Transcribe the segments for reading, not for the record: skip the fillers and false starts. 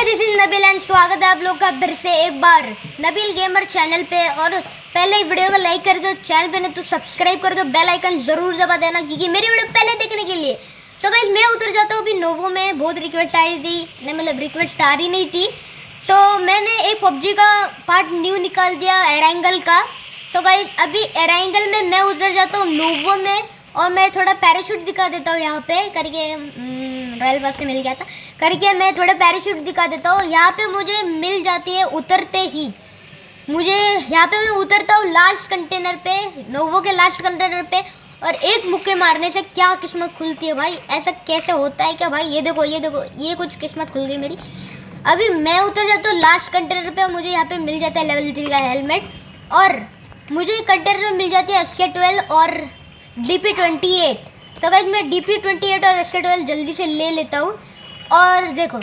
This is Nabeel and स्वागत है आप लोग का फिर से एक बार नबील गेमर चैनल पे। और पहले वीडियो को लाइक कर दो, चैनल पे नहीं तो सब्सक्राइब कर दो, बेल आइकन जरूर दबा देना क्योंकि मेरी वीडियो पहले देखने के लिए। सो गाइस मैं उतर जाता हूँ अभी नोवो में। बहुत रिक्वेस्ट आ रही थी, नहीं मतलब रिक्वेस्ट आ रही नहीं थी। सो मैंने एक पबजी का पार्ट न्यू निकाल दिया एरेंगल का। सो गाइस अभी एरेंगल में मैं उतर जाता हूँ नोवो में और मैं थोड़ा पैराशूट दिखा देता हूँ यहाँ पे करके। रॉयल बस से मिल गया था करके मैं थोड़ा पैराशूट दिखा देता हूँ। यहाँ पे मुझे मिल जाती है उतरते ही। मुझे यहाँ पे मैं उतरता हूँ लास्ट कंटेनर पे, नोवो के लास्ट कंटेनर पे, और एक मुक्के मारने से क्या किस्मत खुलती है भाई। ऐसा कैसे होता है क्या भाई? ये देखो ये देखो, ये कुछ किस्मत खुल गई मेरी। अभी मैं उतर जाता हूँ लास्ट कंटेनर पे और मुझे यहाँ पे मिल जाता है लेवल 3 का हेलमेट, और मुझे कंटेनर में मिल जाती है SK12 और DP28। तो गाइस मैं DP28 और SK12 जल्दी से ले लेता हूँ। और देखो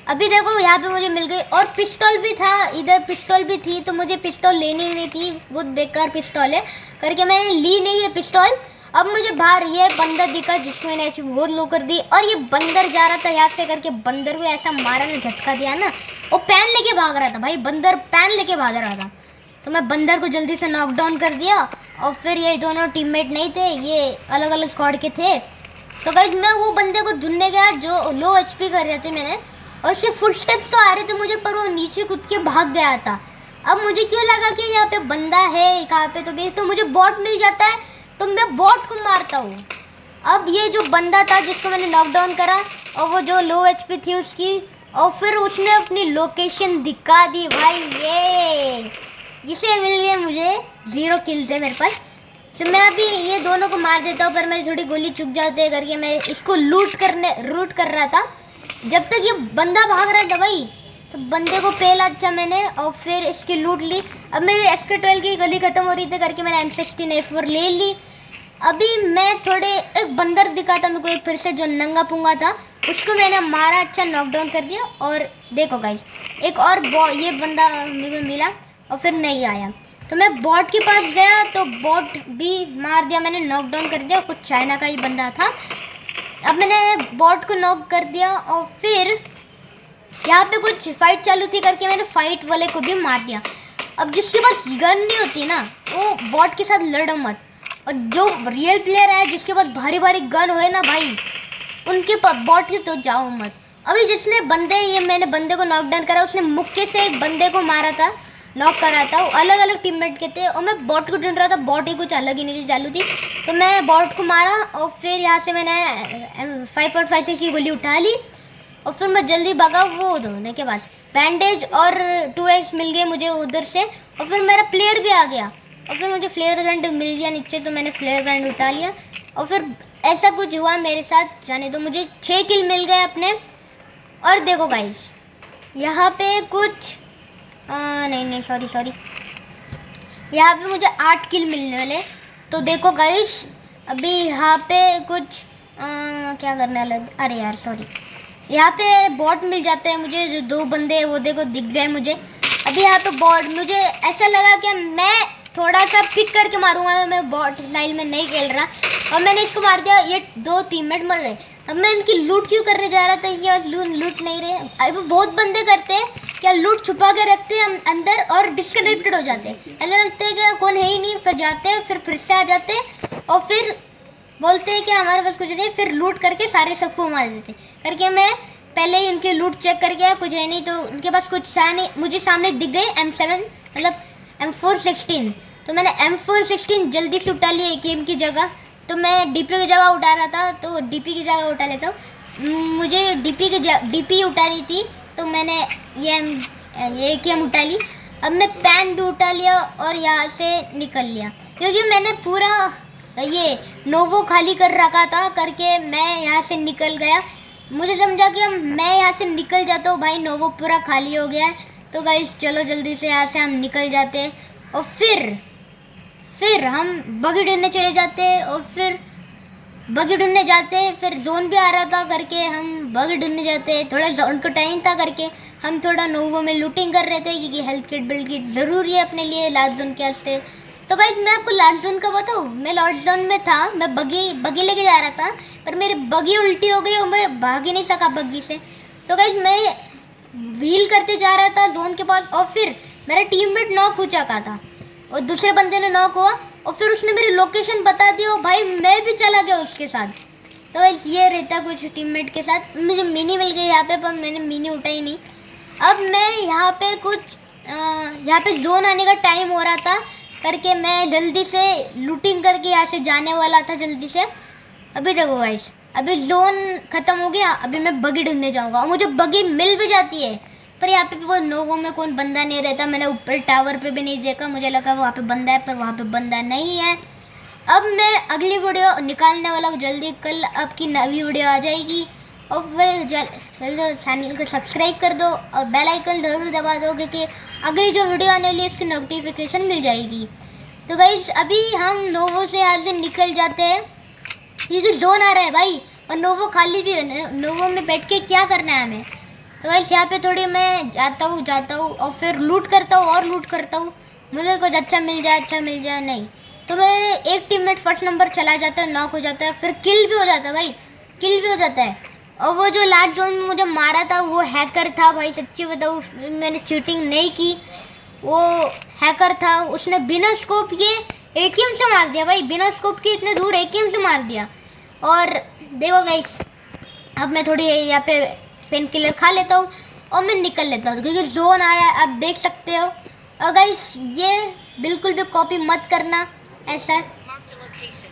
अभी देखो यहाँ पे मुझे मिल गई, और पिस्तौल भी था इधर, पिस्तौल भी थी तो मुझे पिस्तौल लेनी नहीं थी, बहुत बेकार पिस्तौल है करके मैंने ली नहीं है पिस्तौल। अब मुझे बाहर ये बंदर दिखा जिसको मैंने ऐसी बहुत लो कर दी, और ये बंदर जा रहा था यहाँ से करके बंदर को ऐसा मारा ना, झटका दिया ना, वो पैन लेके भाग रहा था भाई, बंदर पैन लेके भाग रहा था। तो मैं बंदर को जल्दी से नॉकडाउन कर दिया। और फिर ये दोनों टीममेट नहीं थे, ये अलग अलग स्क्वाड के थे। तो गाइस मैं वो बंदे को ढूंढने गया जो लो HP कर रहे थे मैंने, और उसके फुटस्टेप्स तो आ रहे थे मुझे पर वो नीचे कूद के भाग गया था। अब मुझे क्यों लगा कि यहाँ पे बंदा है कहाँ पे, तो मुझे बॉट मिल जाता है तो मैं बॉट को मारता हूँ। अब ये जो बंदा था जिसको मैंने नॉकडाउन करा और वो जो लो HP थी उसकी, और फिर उसने अपनी लोकेशन दिखा दी भाई। ये इसे मिल गए मुझे 0 किल्स है मेरे पास। तो मैं अभी ये दोनों को मार देता हूँ, पर मेरी थोड़ी गोली चुक जाती है करके मैं इसको रूट कर रहा था जब तक ये बंदा भाग रहा था भाई। तो बंदे को पहला अच्छा मैंने, और फिर इसकी लूट ली। अब मेरी SK12 की गोली खत्म हो रही थी करके मैंने M16 A4 ले ली। अभी मैं थोड़े एक बंदर दिखा था मेरे को फिर से जो नंगा पुंगा था, उसको मैंने मारा, अच्छा नॉकडाउन कर दिया। और देखो गाइस एक और ये बंदा मेरे को मिला और फिर नहीं आया, तो मैं बॉट के पास गया तो बॉट भी मार दिया मैंने, नॉकडाउन कर दिया। कुछ चाइना का ही बंदा था। अब मैंने बॉट को नॉक कर दिया और फिर यहाँ पे कुछ फाइट चालू थी करके मैंने फाइट वाले को भी मार दिया। अब जिसके पास गन नहीं होती ना वो बॉट के साथ लड़ो मत, और जो रियल प्लेयर है जिसके पास भारी भारी गन होए ना भाई, उनके पास बॉट के तो जाओ मत। अभी जिसने मैंने बंदे को नॉकडाउन करा, उसने मुक्के से एक बंदे को मारा था, नॉक कर रहा था। वो अलग अलग टीममेट के थे और मैं बॉट को ढूंढ रहा था, बॉट ही कुछ अलग ही नहीं चालू थी। तो मैं बॉट को मारा और फिर यहाँ से मैंने 5.56 की गोली उठा ली और फिर मैं जल्दी भागा वो धोने के बाद। बैंडेज और 2x मिल गए मुझे उधर से, और फिर मेरा प्लेयर भी आ गया और फिर मुझे फ्लेयर गन मिल गया नीचे, तो मैंने फ्लेयर गन उठा लिया। और फिर ऐसा कुछ हुआ मेरे साथ, जाने तो मुझे 6 किल मिल गए अपने। और देखो गाइस यहाँ पे कुछ नहीं सॉरी, यहाँ पे मुझे 8 किल मिलने वाले। तो देखो गाइस अभी यहाँ पे कुछ क्या करने वाला, अरे यार सॉरी, यहाँ पे बॉट मिल जाते हैं मुझे, जो 2 बंदे वो देखो दिख गए मुझे। अभी यहाँ पे बॉट, मुझे ऐसा लगा कि मैं थोड़ा सा पिक करके मारूंगा, मैं बॉट स्टाइल में नहीं खेल रहा, और मैंने इसको मार दिया। ये 2 टीममेट मर रहे। अब मैं इनकी लूट क्यों करने जा रहा था, इनके पास लूट नहीं रहे। अब बहुत बंदे करते हैं क्या, लूट छुपा के रखते हैं अंदर और डिस्कनेक्टेड हो जाते हैं, ऐसा लगता है कि कौन है ही नहीं, फिर जाते हैं फिर से आ जाते हैं और फिर बोलते हैं कि हमारे पास कुछ नहीं, फिर लूट करके सारे सबको मार देते करके। मैं पहले ही उनकी लूट चेक करके कुछ है नहीं, तो उनके पास कुछ है नहीं, मुझे सामने दिख गई M7 मतलब M416। तो मैंने M416 जल्दी से उठा लिया AKM की जगह। तो मैं DP की जगह उठा रहा था तो DP की जगह उठा लेता हूँ। मुझे DP उठा रही थी तो मैंने ये AKM उठा ली। अब मैं पैन भी उठा लिया और यहाँ से निकल लिया, क्योंकि मैंने पूरा ये नोवो खाली कर रखा था करके मैं यहाँ से निकल गया। मुझे समझा कि मैं यहाँ से निकल जाता हूँ भाई, नोवो पूरा खाली हो गया है। तो गाइस चलो जल्दी से यहाँ से हम निकल जाते हैं और फिर हम बगी ढूंढने चले जाते हैं, और फिर बगी ढूंढने जाते हैं। फिर जोन भी आ रहा था करके हम बगी ढूंढने जाते हैं, थोड़ा जोन को टाइम था करके हम थोड़ा नोवो में लूटिंग कर रहे थे, क्योंकि हेल्थ किट बिल्ड किट ज़रूरी है अपने लिए लास्ट जोन के वास्ते। तो गाइस मैं आपको लास्ट जोन का बताऊँ, मैं लास्ट जोन में था, मैं बगी लेके जा रहा था, पर मेरी बगी उल्टी हो गई और मैं भाग ही नहीं सका बग्गी से। तो गाइस मैं व्हील करते जा रहा था जोन के पास, और फिर मेरा टीममेट नॉक हो चुका था और दूसरे बंदे ने नॉक हुआ और फिर उसने मेरी लोकेशन बता दी और भाई मैं भी चला गया उसके साथ। तो ये रहता कुछ टीममेट के साथ। मुझे मिनी मिल गई यहाँ पे, पर मैंने मिनी उठाई नहीं। अब मैं यहाँ पे कुछ यहाँ पे जोन आने का टाइम हो रहा था करके मैं जल्दी से लूटिंग करके यहाँ से जाने वाला था जल्दी से। अभी देखो गाइस, अभी जोन ख़त्म हो गया, अभी मैं बगी ढूंढने जाऊँगा और मुझे बगी मिल भी जाती है, पर यहाँ पे वो नोवो में कोई बंदा नहीं रहता। मैंने ऊपर टावर पे भी नहीं देखा, मुझे लगा वहाँ पे बंदा है, पर वहाँ पे बंदा नहीं है। अब मैं अगली वीडियो निकालने वाला हूँ जल्दी, कल अब की नई वीडियो आ जाएगी। और फिर चैनल को सब्सक्राइब कर दो और बेल आइकन ज़रूर दबा दो, क्योंकि अगली जो वीडियो आने वाली है उसकी नोटिफिकेशन मिल जाएगी। तो गाइस अभी हम नोवो से यहाँ से निकल जाते हैं, क्योंकि जोन आ रहा है भाई और नोवो खाली भी है। नोवो में बैठ के क्या करना है हमें। तो गाइस यहाँ पे थोड़ी मैं जाता हूँ और फिर लूट करता हूँ और लूट करता हूँ, मुझे कुछ अच्छा मिल जाए नहीं तो मैं एक टीममेट फर्स्ट नंबर चला जाता है, नॉक हो जाता है, फिर किल भी हो जाता है भाई, किल भी हो जाता है। और वो जो लास्ट जोन में मुझे मारा था वो हैकर था भाई, सच्ची बताऊँ मैंने चीटिंग नहीं की, वो हैकर था। उसने बिना स्कोप के एकेएम से मार दिया भाई, बिना स्कोप के इतने दूर एकेएम से मार दिया। और देखो गाइस अब मैं थोड़ी यहाँ पे पेन किलर खा लेता हूँ और मैं निकल लेता हूँ, क्योंकि जोन आ रहा है आप देख सकते हो। और गाइस ये बिल्कुल भी कॉपी मत करना ऐसा।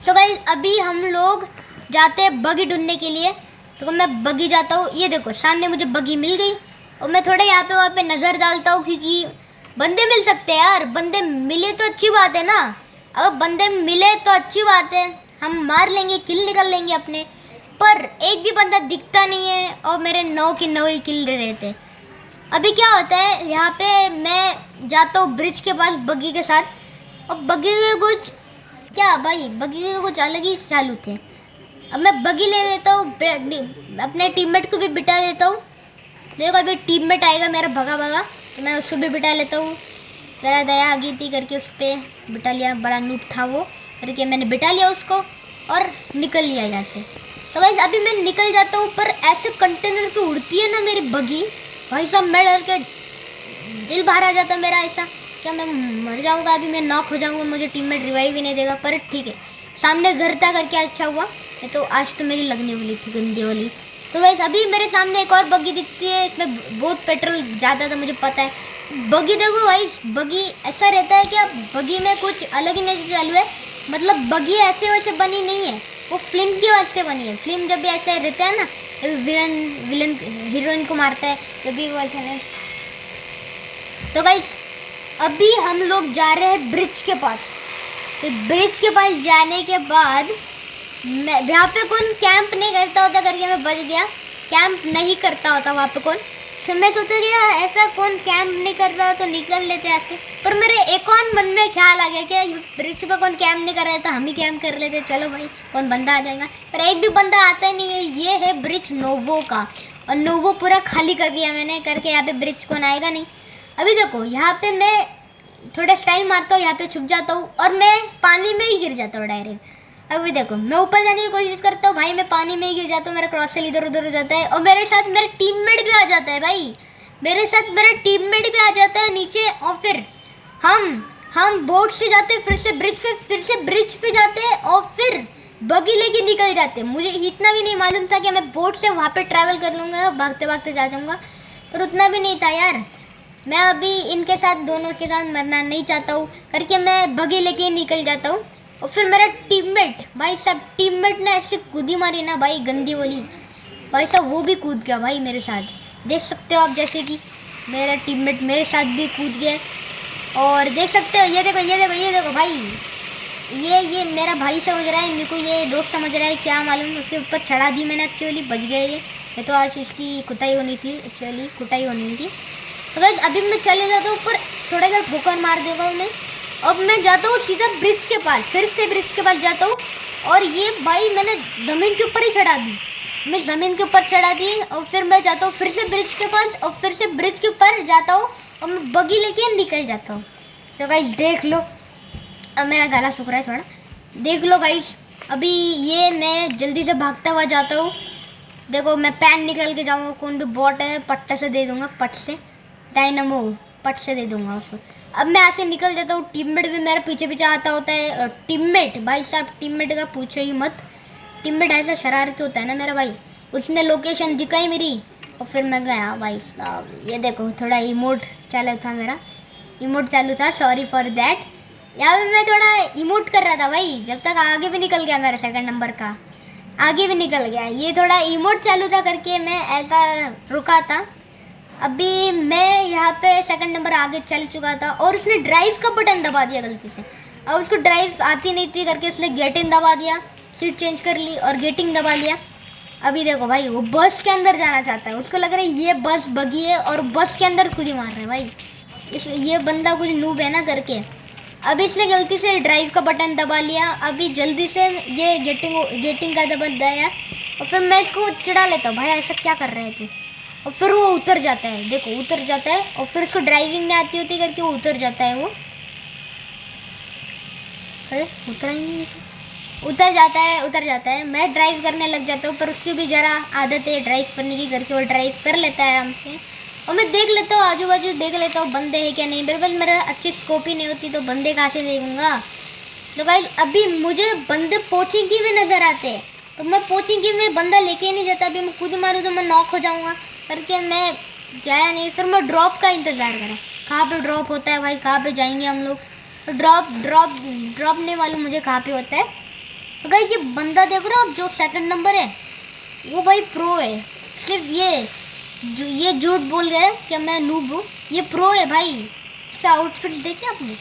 तो गाइस अभी हम लोग जाते हैं बगी ढूंढने के लिए, तो मैं बगी जाता हूँ। ये देखो सामने मुझे बगी मिल गई और मैं थोड़ा यहाँ पे वहाँ पे नज़र डालता हूँ, क्योंकि बंदे मिल सकते हैं यार, बंदे मिले तो अच्छी बात है ना। अगर बंदे मिले तो अच्छी बात है, हम मार लेंगे, किल निकल लेंगे अपने। पर एक भी बंदा दिखता नहीं है और मेरे 9 की 9 ही किल रहते। अभी क्या होता है यहाँ पे, मैं जाता हूँ ब्रिज के पास बगी के साथ, और बगी के कुछ क्या भाई, बगी के कुछ अलग ही चालू थे। अब मैं बगी ले लेता हूँ, अपने टीममेट को भी बिठा देता हूँ। देखो अभी टीममेट आएगा मेरा भगा भगा, तो मैं उसको भी बिठा लेता हूँ। मेरा दया आ गई थी करके उस पर बिठा लिया, बड़ा नूप था वो करके मैंने बिठा लिया उसको और निकल लिया यहाँ से। तो गाइस अभी मैं निकल जाता हूँ, पर ऐसे कंटेनर पे उड़ती है ना मेरी बगी, भाई साहब मैं डर के दिल बाहर आ जाता मेरा, ऐसा क्या मैं मर जाऊँगा, अभी मैं नॉक हो जाऊँगा, मुझे टीममेट रिवाइव भी नहीं देगा। पर ठीक है, सामने घर था करके अच्छा हुआ, नहीं तो आज तो मेरी लगने वाली थी गंदी वाली। तो गाइस अभी मेरे सामने एक और बगी दिखती है, इसमें बहुत पेट्रोल ज़्यादा था मुझे पता है। बगी देखो भाई, बगी ऐसा रहता है कि बगी में कुछ अलग ही नहीं चालू है, मतलब बगी ऐसे वैसे बनी नहीं है, वो फिल्म के वास्ते बनी है। फिल्म जब भी ऐसे रहता है ना, विलन हीरोइन को मारता है जब भी वो ऐसा है। तो गाइस अभी हम लोग जा रहे हैं ब्रिज के पास। तो ब्रिज के पास जाने के बाद मैं यहाँ पे कौन कैंप नहीं करता होता करके मैं बच गया, कैंप नहीं करता होता वहाँ पे कौन। तो मैं सोचा कि यार ऐसा कौन कैंप नहीं कर रहा तो निकल लेते ऐसे, पर मेरे एक और मन में ख्याल आ गया कि ब्रिज पे कौन कैंप नहीं कर रहा है तो हम ही कैंप कर लेते, चलो भाई कौन बंदा आ जाएगा। पर एक भी बंदा आता ही नहीं है। ये है ब्रिज नोवो का, और नोवो पूरा खाली कर दिया मैंने करके, यहाँ पे ब्रिज कौन आएगा नहीं। अभी देखो यहाँ पे मैं थोड़ा स्टाइल मारता हूँ, यहाँ पे छुप जाता हूँ और मैं पानी में ही गिर जाता हूँ डायरेक्ट। अभी देखो मैं ऊपर जाने की कोशिश करता हूँ भाई, मैं पानी में ही गिर जाता हूँ, मेरा क्रॉस सेल इधर उधर हो जाता है और मेरे साथ मेरा टीममेट भी आ जाता है भाई, मेरे साथ मेरा टीममेट भी आ जाता है नीचे। और फिर हम बोट से जाते हैं, फिर से ब्रिज पे जाते हैं और फिर बगी लेके निकल जाते हैं। मुझे इतना भी नहीं मालूम था कि मैं बोट से वहाँ पे ट्रैवल कर लूँगा, भागते भागते जा जाऊँगा, पर उतना भी नहीं था यार। मैं अभी इनके साथ दोनों के साथ मरना नहीं चाहता हूँ करके मैं बगी लेके निकल जाता हूँ। और फिर मेरा टीममेट भाई साहब, टीममेट ने ऐसे कूदी मारी ना भाई गंदी वाली, भाई साहब वो भी कूद गया भाई मेरे साथ, देख सकते हो आप, जैसे कि मेरा टीममेट मेरे साथ भी कूद गया। और देख सकते हो ये देखो भाई, ये मेरा भाई समझ रहा है मेरे को, ये दोस्त समझ रहा है, क्या मालूम उसके ऊपर चढ़ा दी मैंने, एक्चुअली बच गया ये तो आज इसकी कुटाई होनी थी, एक्चुअली कुटाई होनी थी। तो गाइस अभी मैं चले जाता हूँ, ऊपर थोड़ा सा ठोकर मार देगा मैं। अब मैं जाता हूँ सीधा ब्रिज के पास, फिर से ब्रिज के पास जाता हूँ और ये भाई मैंने ज़मीन के ऊपर ही चढ़ा दी, मैं ज़मीन के ऊपर चढ़ा दी। और फिर मैं जाता हूँ फिर से ब्रिज के पास और फिर से ब्रिज के ऊपर जाता हूँ और मैं बगी लेके निकल जाता हूँ। तो गाइस देख लो, अब मेरा गला सूख रहा है थोड़ा, देख लो गाइस। अभी ये मैं जल्दी से भागता हुआ जाता हूँ देखो मैं पैन निकल के जाऊँगा, कौन भी बॉट है पट्टे से दे दूंगा, पट से डायनामो पट से दे दूंगा उसको। अब मैं ऐसे निकल जाता हूँ, टीममेट भी मेरे पीछे पीछे आता होता है। और टीममेट भाई साहब, टीममेट का पूछो ही मत, टीममेट ऐसा शरारती होता है ना मेरा भाई। उसने लोकेशन दिखाई मेरी और फिर मैं गया भाई साहब। ये देखो थोड़ा इमोट चालू था मेरा, इमोट चालू था, सॉरी फॉर दैट। यहाँ पे मैं थोड़ा इमोट कर रहा था भाई, जब तक आगे भी निकल गया मेरा सेकंड नंबर का, आगे भी निकल गया। ये थोड़ा इमोट चालू था करके मैं ऐसा रुका था। अभी मैं यहाँ पे सेकंड नंबर आगे चल चुका था और उसने ड्राइव का बटन दबा दिया गलती से। अब उसको ड्राइव आती नहीं थी करके उसने गेटिंग दबा दिया, सीट चेंज कर ली और गेटिंग दबा लिया। अभी देखो भाई वो बस के अंदर जाना चाहता है, उसको लग रहा है ये बस बगी है और बस के अंदर खुद ही मार रहा है भाई। ये बंदा कुछ नूब है ना करके। अभी इसने गलती से ड्राइव का बटन दबा लिया। अभी जल्दी से ये गेटिंग का दबा दिया और फिर मैं इसको चिढ़ा लेता हूँ, भाई ऐसा क्या कर रहा है तू। और फिर वो उतर जाता है, देखो उतर जाता है और फिर उसको ड्राइविंग नहीं आती होती करके वो उतर जाता है। वो अरे उतरा ही नहीं, उतर जाता है। मैं ड्राइव करने लग जाता हूँ, पर उसकी भी ज़रा आदत है ड्राइव करने की करके वो ड्राइव कर लेता है आराम से। और मैं देख लेता हूँ आजू बाजू, देख लेता हूँ बंदे हैं क्या नहीं। मेरे पास मेरा अच्छी स्कोप ही नहीं होती तो बंदे कहाँ से देखूँगा। तो भाई अभी मुझे बंदे पोचिंग में नज़र आते हैं, तो मैं पोचिंग में बंदा लेके ही नहीं जाता। अभी मैं खुद मारूँ तो मैं नॉक हो जाऊँगा करके मैं जाया नहीं। फिर मैं ड्रॉप का इंतज़ार करा, कहाँ पे ड्रॉप होता है भाई, कहाँ पे जाएंगे हम लोग। तो ड्रॉप नहीं मालूम मुझे कहाँ पे होता है। तो गाइस ये बंदा देख रहे हो आप, जो सेकंड नंबर है वो भाई प्रो है। सिर्फ ये झूठ बोल गए कि मैं नूब हूँ, ये प्रो है भाई। इसका आउटफिट देखे आपने,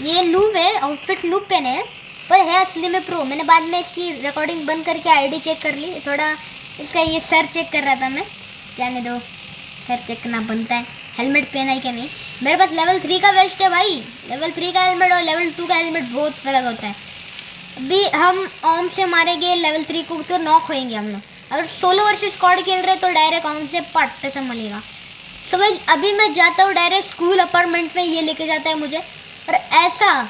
ये नूब है, आउटफिट नूब पहने हैं पर है असली में प्रो। मैंने बाद में इसकी रिकॉर्डिंग बंद करके आईडी चेक कर ली, थोड़ा इसका ये सर चेक कर रहा था मैं। जाने दो, सर चेक करना बनता है। हेलमेट पहना है क्या नहीं। मेरे पास लेवल 3 का वेस्ट है भाई, लेवल 3 का हेलमेट और लेवल 2 का हेलमेट बहुत फर्क होता है। अभी हम ओम से मारेंगे लेवल 3 को तो नॉक होएंगे हम लोग। अगर सोलो वर्सेस स्क्वाड खेल रहे तो डायरेक्ट ओम से पट्टे से मलेगा। सो गाइस अभी मैं जाता हूँ डायरेक्ट स्कूल अपार्टमेंट में, ये लेके जाता है मुझे। और ऐसा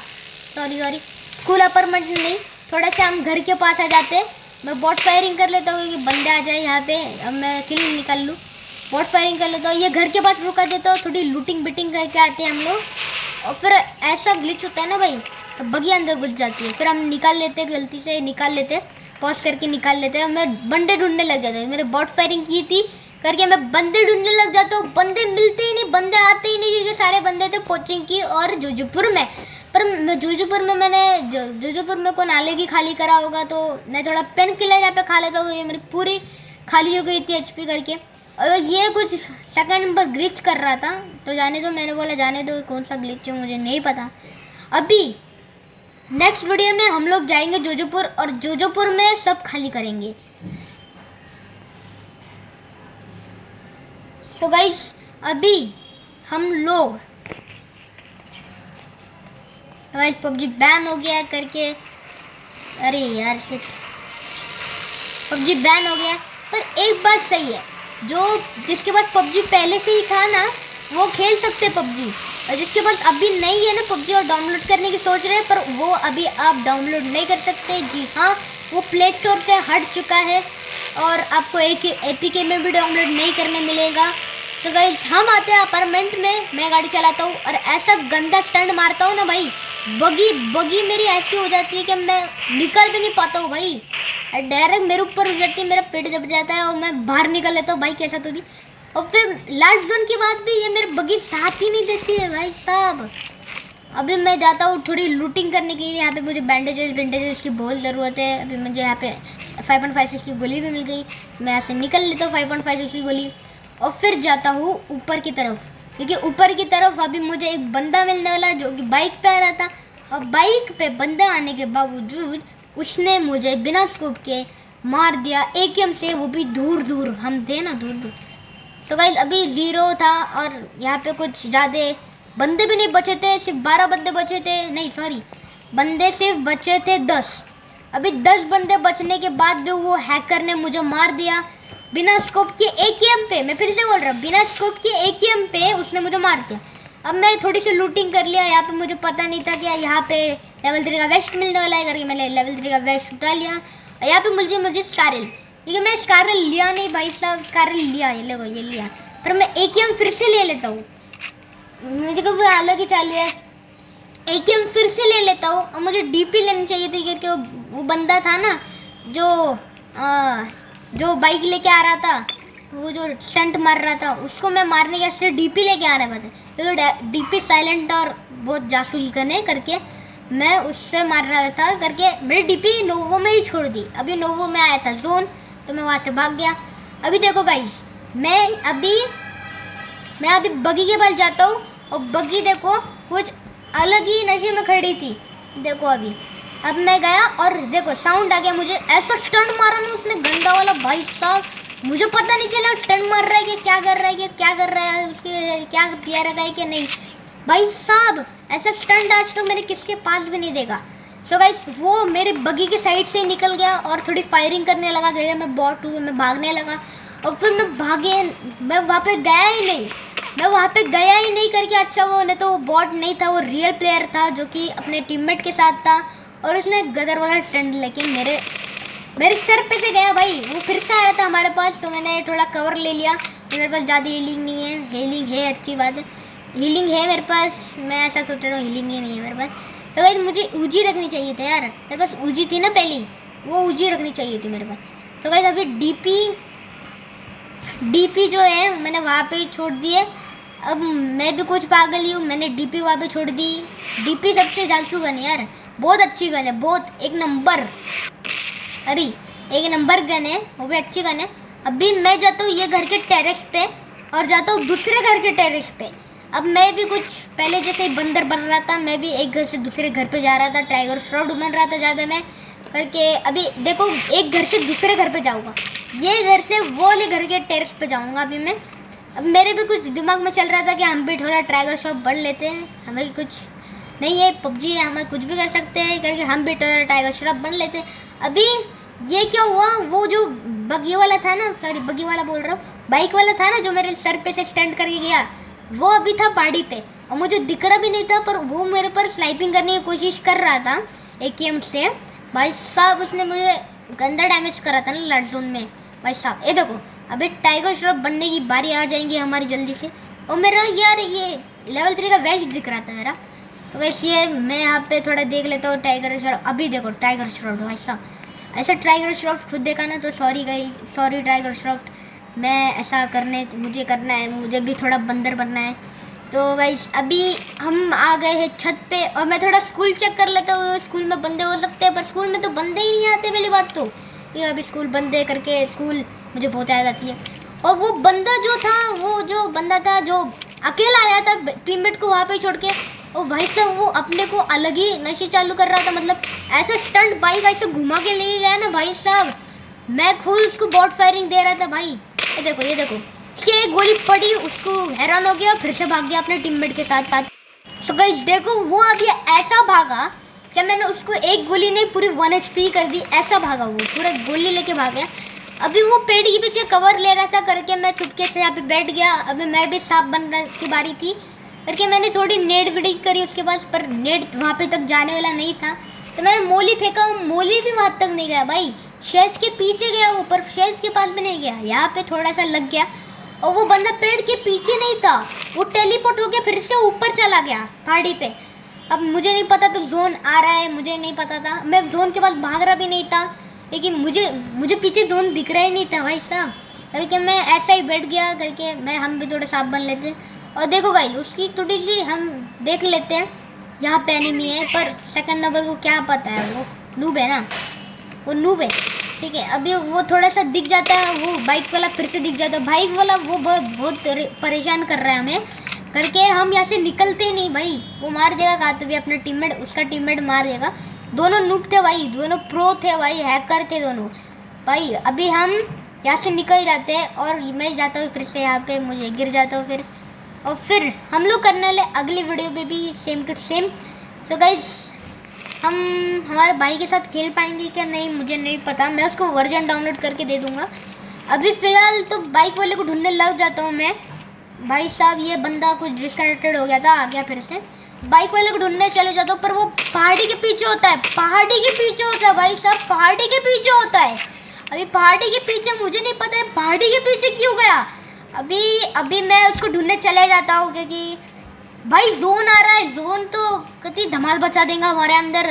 सॉरी स्कूल अपार्टमेंट में नहीं, थोड़ा सा हम घर के पास आ जाते। मैं बॉट फायरिंग कर लेता हूँ कि बंदे आ जाए यहाँ पे, अब मैं किल निकाल लूँ। बॉट फायरिंग कर लेता हूँ, ये घर के पास रुका देता हूँ, थोड़ी लूटिंग बिटिंग करके आते हैं हम लोग। और फिर ऐसा ग्लिच होता है ना भाई, तो बगी अंदर घुस जाती है, फिर हम निकाल लेते, गलती से निकाल लेते, पॉज करके निकाल लेते हैं। मैं बंदे ढूंढने लग जाता हूँ, मैंने बॉट फायरिंग की थी करके मैं बंदे ढूंढने लग जाता हूँ। बंदे मिलते ही नहीं, बंदे आते ही नहीं, क्योंकि सारे बंदे थे कोचिंग की और जोजोपुर में। पर जोजोपुर में कोई नाले की खाली करा होगा तो मैं थोड़ा पेन किलर यहाँ पे खा लेता हूँ। ये मेरी पूरी खाली हो गई थी HP करके। और ये कुछ सेकंड नंबर ग्लिच कर रहा था, तो जाने दो, मैंने बोला जाने दो, कौन सा ग्लिच है मुझे नहीं पता। अभी नेक्स्ट वीडियो में हम लोग जाएंगे जोजोपुर और जोजोपुर में सब खाली करेंगे। तो गाइस अभी हम लोग पबजी बैन हो गया करके, अरे यार पबजी बैन हो गया। पर एक बात सही है, जो जिसके पास पबजी पहले से ही था ना वो खेल सकते पबजी, और जिसके पास अभी नहीं है ना पबजी और डाउनलोड करने की सोच रहे हैं पर वो अभी आप डाउनलोड नहीं कर सकते। जी हाँ, वो प्ले स्टोर से हट चुका है और आपको APK में भी डाउनलोड नहीं करने मिलेगा। तो गाइस हम आते हैं अपार्टमेंट में, मैं गाड़ी चलाता हूँ और ऐसा गंदा स्टंट मारता हूँ ना भाई, बगी मेरी ऐसी हो जाती है कि मैं निकल भी नहीं पाता हूँ भाई, डायरेक्ट मेरे ऊपर उड़ जाती है, मेरा पेट दब जाता है और मैं बाहर निकल लेता हूँ भाई कैसा तो भी। और फिर लास्ट जोन के बाद भी ये मेरी बगी साथ ही नहीं देती है भाई साहब। अभी मैं जाता हूँ थोड़ी लूटिंग करने के लिए, यहाँ पे मुझे बैंडेजेस की बहुत ज़रूरत है। अभी मुझे यहाँ पे 5.56 की गोली भी मिल गई, मैं यहाँ से निकल लेता हूँ 5.56 की गोली और फिर जाता हूँ ऊपर की तरफ, क्योंकि ऊपर की तरफ अभी मुझे एक बंदा मिलने वाला जो कि बाइक पे आ रहा था। और बाइक पे बंदा आने के बावजूद उसने मुझे बिना स्कोप के मार दिया AKM से, वो भी दूर, हम थे ना दूर। तो गाइस अभी 0 था और यहाँ पे कुछ ज़्यादा बंदे भी नहीं बचे थे, सिर्फ 12 बंदे बचे थे, नहीं सॉरी बंदे सिर्फ बचे थे 10। अभी 10 बंदे बचने के बाद भी वो हैकर ने मुझे मार दिया बिना स्कोप के AKM पे। मैं फिर से बोल रहा हूँ, बिना स्कोप के AKM पे उसने मुझे मार दिया। अब मैंने थोड़ी सी लूटिंग कर लिया, यहाँ पे मुझे पता नहीं था कि यहाँ पे लेवल 3 का वेस्ट मिलने वाला है करके मैंने लेवल 3 का वेस्ट उठा लिया। और यहाँ पे मुझे सारे क्योंकि मैं स्कारल लिया नहीं भाई साहब, स्कारल लिया ये लोगो ये लिया, पर मैं AKM फिर से ले लेता हूँ। मुझे को अलग ही चालू है, AKM फिर से ले लेता हूँ। और मुझे DP लेनी चाहिए थी क्योंकि वो बंदा था ना जो बाइक लेके आ रहा था, वो जो स्टंट मार रहा था, उसको मैं मारने के लिए DP लेके आना पड़ता, क्योंकि DP साइलेंट और बहुत जासूस गन है करके मैं उससे मार रहा था करके मेरी DP नोवो में ही छोड़ दी। अभी नोवो में आया था जोन, तो मैं वहाँ से भाग गया। अभी देखो गाइस, मैं अभी बगी के पास जाता हूँ, और बगी देखो कुछ अलग ही नशे में खड़ी थी। देखो अभी अब मैं गया और देखो साउंड आ गया, मुझे ऐसा स्टंट मारा ना उसने गंदा वाला भाई साहब, मुझे पता नहीं चला स्टंट मार रहा है कि क्या कर रहा है, कि क्या कर रहा है, उसके क्या पिया रखा है कि नहीं भाई साहब। ऐसा स्टंट आज तो मैंने किसके पास भी नहीं देखा। सो गाइस वो मेरे बगी के साइड से निकल गया और थोड़ी फायरिंग करने लगा, गया मैं बॉट हूँ, मैं भागने लगा और फिर मैं वहाँ पे गया ही नहीं करके, अच्छा वो नहीं तो वो बॉट नहीं था, वो रियल प्लेयर था जो कि अपने टीममेट के साथ था, और उसने गदर वाला स्टंट लेके मेरे सर पे से गया भाई। वो फिर से आया था हमारे पास, तो मैंने थोड़ा कवर ले लिया। मेरे पास ज़्यादा हीलिंग नहीं है, हीलिंग है अच्छी बात है, हीलिंग है मेरे पास, मैं ऐसा सोच रहा हूँ हीलिंग ही नहीं है मेरे पास। तो भाई मुझे ऊजी रखनी चाहिए था यार, मेरे पास ऊजी थी ना पहली, वो ऊजी रखनी चाहिए थी मेरे पास। तो भाई अभी डीपी जो है मैंने वहाँ पे ही छोड़ दी है। अब मैं भी कुछ पागल ही हूँ, मैंने DP वहाँ पे छोड़ दी। DP सबसे जासू गन यार, बहुत अच्छी गन है, बहुत एक नंबर, अरे एक नंबर गन है, वो भी अच्छी गन है। अभी मैं जाता हूँ ये घर के टेरेस पे और जाता हूँ दूसरे घर के टेरेस पे। अब मैं भी कुछ पहले जैसे ही बंदर बन रहा था, मैं भी एक घर से दूसरे घर पे जा रहा था, टाइगर श्रॉफ बन रहा था ज़्यादा मैं करके। अभी देखो एक घर से दूसरे घर पे जाऊँगा, ये घर से वो वाले घर के टेरेस पे जाऊँगा अभी मैं। अब मेरे भी कुछ दिमाग में चल रहा था कि हम भी थोड़ा टाइगर श्रॉफ बढ़ लेते हैं, हमें कुछ नहीं है, PUBG है, हमें कुछ भी कर सकते हैं करके हम भी थोड़ा टाइगर श्रॉफ बन लेते हैं। अभी ये क्या हुआ, वो जो बगी वाला था ना, सॉरी बगी वाला बोल रहा हूँ, बाइक वाला था ना जो मेरे सर पे से स्टंट करके गया, वो अभी था पहाड़ी पे और मुझे दिख रहा भी नहीं था, पर वो मेरे पर स्नाइपिंग करने की कोशिश कर रहा था AKM से। भाई साहब उसने मुझे गंदा डैमेज करा था ना लास्ट जोन में भाई साहब। ये देखो अभी टाइगर श्रॉफ बनने की बारी आ जाएंगी हमारी जल्दी से। और मेरा यार ये लेवल 3 का वेस्ट दिख रहा था मेरा, तो वैसे ये मैं यहाँ पे थोड़ा देख लेता हूँ टाइगर श्रॉफ। अभी देखो टाइगर श्रॉफ भाई साहब, ऐसा टाइगर श्रॉफ खुद देखा ना तो सॉरी टाइगर श्रॉफ, मैं ऐसा मुझे करना है, मुझे भी थोड़ा बंदर बनना है। तो गाइस अभी हम आ गए हैं छत पे और मैं थोड़ा स्कूल चेक कर लेता हूँ, स्कूल में बंदे हो सकते हैं, पर स्कूल में तो बंदे ही नहीं आते पहली बात तो, ये अभी स्कूल बंदे करके स्कूल मुझे बहुत याद आती है। और वो बंदा जो था, वो जो बंदा था जो अकेला आया था टीममेट को वहाँ पे छोड़ के, और भाई साहब वो अपने को अलग ही नशे चालू कर रहा था, मतलब ऐसा स्टंट बाइक ऐसे घुमा के ले गया ना भाई साहब, मैं खुद उसको बॉट फायरिंग दे रहा था भाई। ये देखो उसकी एक गोली पड़ी, उसको हैरान हो गया, फिर से भाग गया अपने टीममेट के साथ। तो गाइस देखो वो अभी ऐसा भागा क्या, मैंने उसको एक गोली नहीं पूरी 1 HP कर दी, ऐसा भागा वो, पूरा गोली लेके भाग गया। अभी वो पेड़ के पीछे कवर ले रहा था करके मैं चुपके से यहाँ पे बैठ गया। अभी मैं भी सांप बनने की बारी थी करके मैंने थोड़ी नेट विडिंग करी उसके पास, पर नेट वहाँ पे तक जाने वाला नहीं था, तो मैंने मोली फेंका, मोली भी वहाँ तक नहीं गया भाई, शेल्फ के पीछे गया वो, पर शेल्फ के पास भी नहीं गया, यहाँ पे थोड़ा सा लग गया। और वो बंदा पेड़ के पीछे नहीं था, वो टेलीपोर्ट हो गया फिर से ऊपर चला गया पहाड़ी पे। अब मुझे नहीं पता तो जोन आ रहा है, मुझे नहीं पता था, मैं जोन के पास भाग रहा भी नहीं था, लेकिन मुझे पीछे जोन दिख रहा ही नहीं था भाई साहब, करके मैं ऐसा ही बैठ गया करके हम भी थोड़े सांप बन लेते। और देखो भाई उसकी थोड़ी सी हम देख लेते हैं, यहाँ पे एनिमी है, पर सेकंड नंबर को क्या पता है, वो नूब है ना, वो नूब है, ठीक है। अभी वो थोड़ा सा दिख जाता है, वो बाइक वाला फिर से दिख जाता है, बाइक वाला वो बहुत परेशान कर रहा है हमें करके, हम यहाँ से निकलते ही नहीं भाई, वो मार देगा कहा तो भी अपना टीममेट, उसका टीममेट मार देगा। दोनों नूब थे भाई, दोनों प्रो थे भाई, हैकर थे दोनों भाई। अभी हम यहाँ से निकल जाते हैं और मैं जाता हूँ फिर से यहाँ पे, मुझे गिर जाता हूँ फिर, और फिर हम लोग करने वाले अगली वीडियो में भी सेम टू सेम। तो गाइस हम हमारे भाई के साथ खेल पाएंगे क्या नहीं मुझे नहीं पता, मैं उसको वर्जन डाउनलोड करके दे दूँगा। अभी फ़िलहाल तो बाइक वाले को ढूंढने लग जाता हूँ मैं। भाई साहब ये बंदा कुछ डिस्कनेक्टेड हो गया था, आ गया फिर से, बाइक वाले को ढूंढने चले जाता हूँ, पर वो पहाड़ी के पीछे होता है, पहाड़ी के पीछे होता है भाई साहब, पहाड़ी के पीछे होता है। अभी पहाड़ी के पीछे, मुझे नहीं पता है पहाड़ी के पीछे क्यों गया। अभी अभी मैं उसको ढूंढने चले जाता हूँ, क्योंकि भाई जोन आ रहा है, जोन तो कति धमाल बचा देगा हमारे अंदर।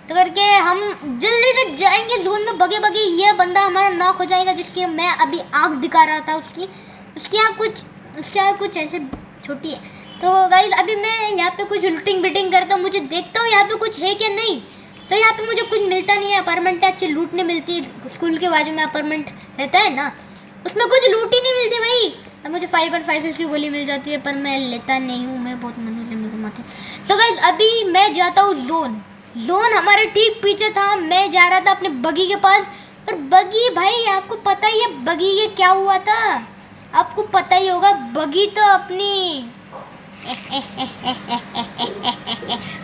तो करके हम जल्दी से जाएंगे जोन में, बगे बगे ये बंदा हमारा नॉक हो जाएगा, जिसकी मैं अभी आँख दिखा रहा था। उसकी आँख कुछ ऐसे छोटी है। तो गाइस अभी मैं यहाँ पे कुछ लूटिंग बिटिंग करता हूँ, मुझे देखता हूँ यहाँ पे कुछ है क्या नहीं। तो यहाँ पे मुझे कुछ मिलता नहीं है, अपार्टमेंट अच्छी लूट नहीं मिलती। स्कूल के बाजू में अपार्टमेंट रहता है ना, उसमें कुछ लूट ही नहीं मिलती भाई। अब मुझे 5.56 की गोली मिल जाती है, पर मैं लेता नहीं हूँ, मैं बहुत मनोरंजन घुमाते। तो गाइस अभी मैं जाता हूँ जोन हमारे ठीक पीछे था। मैं जा रहा था अपने बगी के पास, पर बगी भाई आपको पता ही है बगी ये क्या हुआ था, आपको पता ही होगा। बगी तो अपनी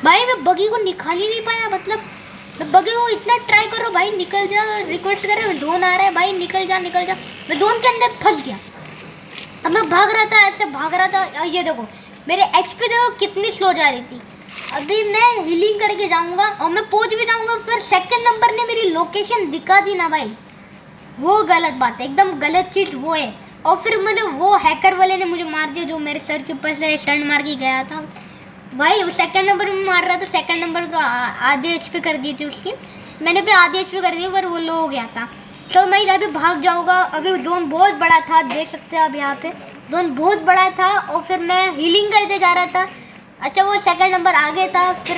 भाई मैं बगी को निकाल ही नहीं पाया, मतलब मैं बगी को इतना ट्राई करो भाई निकल जा, रिक्वेस्ट कर रहा है, जोन आ रहा है भाई निकल जा। मैं जोन के अंदर फंस गया। अब मैं भाग रहा था, ऐसे भाग रहा था, ये देखो मेरे एचपी देखो कितनी स्लो जा रही थी। अभी मैं हीलिंग करके जाऊंगा और मैं पहुंच भी जाऊंगा, फिर सेकंड नंबर ने मेरी लोकेशन दिखा दी ना भाई, वो गलत बात है, एकदम गलत चीज़ वो है। और फिर मैंने वो हैकर वाले ने मुझे मार दिया, जो मेरे सर के ऊपर से स्टंट मार के गया था भाई। वो सेकंड नंबर में मार रहा था, सेकंड नंबर तो आधे एचपी कर दी थी उसकी, मैंने भी आधे एचपी कर दी, पर वो लो हो गया था। तो मैं यहाँ पे भाग जाऊँगा। अभी जोन बहुत बड़ा था, देख सकते हैं अब यहाँ पे जोन बहुत बड़ा था। और फिर मैं हीलिंग करते जा रहा था। अच्छा वो सेकंड नंबर आगे था, फिर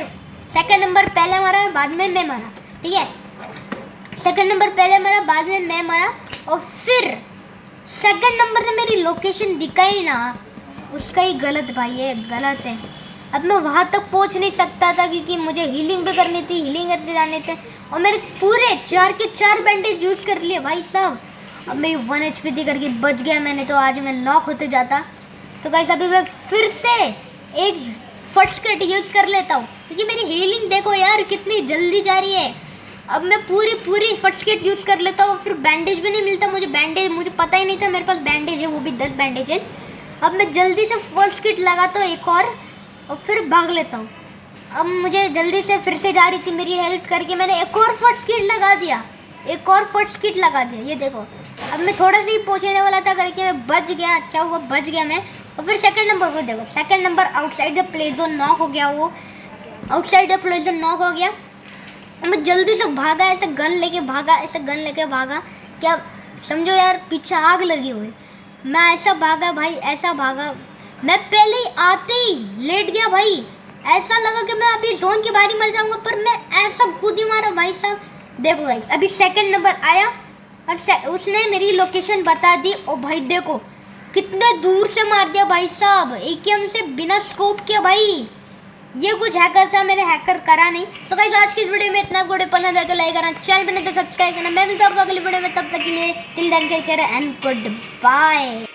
सेकंड नंबर पहले मारा, बाद में मैं मारा, ठीक है। सेकंड नंबर पहले मारा, बाद में मैं मारा, और फिर सेकंड नंबर ने मेरी लोकेशन दिखाई ना, उसका ही गलत भाई है, गलत है। अब मैं वहाँ तक पहुँच नहीं सकता था, क्योंकि मुझे हीलिंग भी करनी थी, हीलिंग करते जाने थे। और मेरे पूरे 4 के 4 बैंडेज यूज़ कर लिए भाई साहब। अब मेरी 1 HP थी करके बच गया मैंने, तो आज मैं नॉक होते जाता। तो गाइस अभी मैं फिर से एक फर्स्ट किट यूज़ कर लेता हूँ, क्योंकि मेरी हीलिंग देखो यार कितनी जल्दी जा रही है। अब मैं पूरी फर्स्ट किट यूज़ कर लेता हूँ, फिर बैंडेज भी नहीं मिलता मुझे, बैंडेज मुझे पता ही नहीं था मेरे पास बैंडेज है, वो भी 10 बैंडेज। अब मैं जल्दी से फर्स्ट किट लगाता हूँ एक और फिर भाग लेता हूँ। अब मुझे जल्दी से फिर से जा रही थी मेरी हेल्थ करके, मैंने एक और फर्स्ट किट लगा दिया, ये देखो। अब मैं थोड़ा सा ही पहुँचने वाला था करके मैं बच गया, अच्छा हुआ बच गया मैं। और फिर सेकंड नंबर को देखो, second number outside the play zone knock हो गया, वो outside the play zone knock हो गया। मैं जल्दी से भागा, ऐसे गन लेके भागा, क्या समझो यार पीछे आग लगी हुई। मैं ऐसा भागा भाई, ऐसा भागा, मैं पहले ही आते ही लेट गया भाई, ऐसा लगा कि मैं अभी जोन के बाहर ही मर जाऊंगा, पर मैं ऐसा कूदी मारा भाई साहब। देखो भाई अभी सेकंड नंबर आया और उसने मेरी लोकेशन बता दी। और भाई देखो कितने दूर से मार दिया भाई साहब, AKM से बिना स्कोप के भाई। ये कुछ हैकर था, मैंने हैकर करा नहीं। तो गाइस आज की इस वीडियो में इतना, वीडियो पसंद आए तो लाइक करना, चैनल पर नहीं तो सब्सक्राइब करना। मैं मिलता हूँ अगली वीडियो में, तब तक के लिए till then take care and good bye.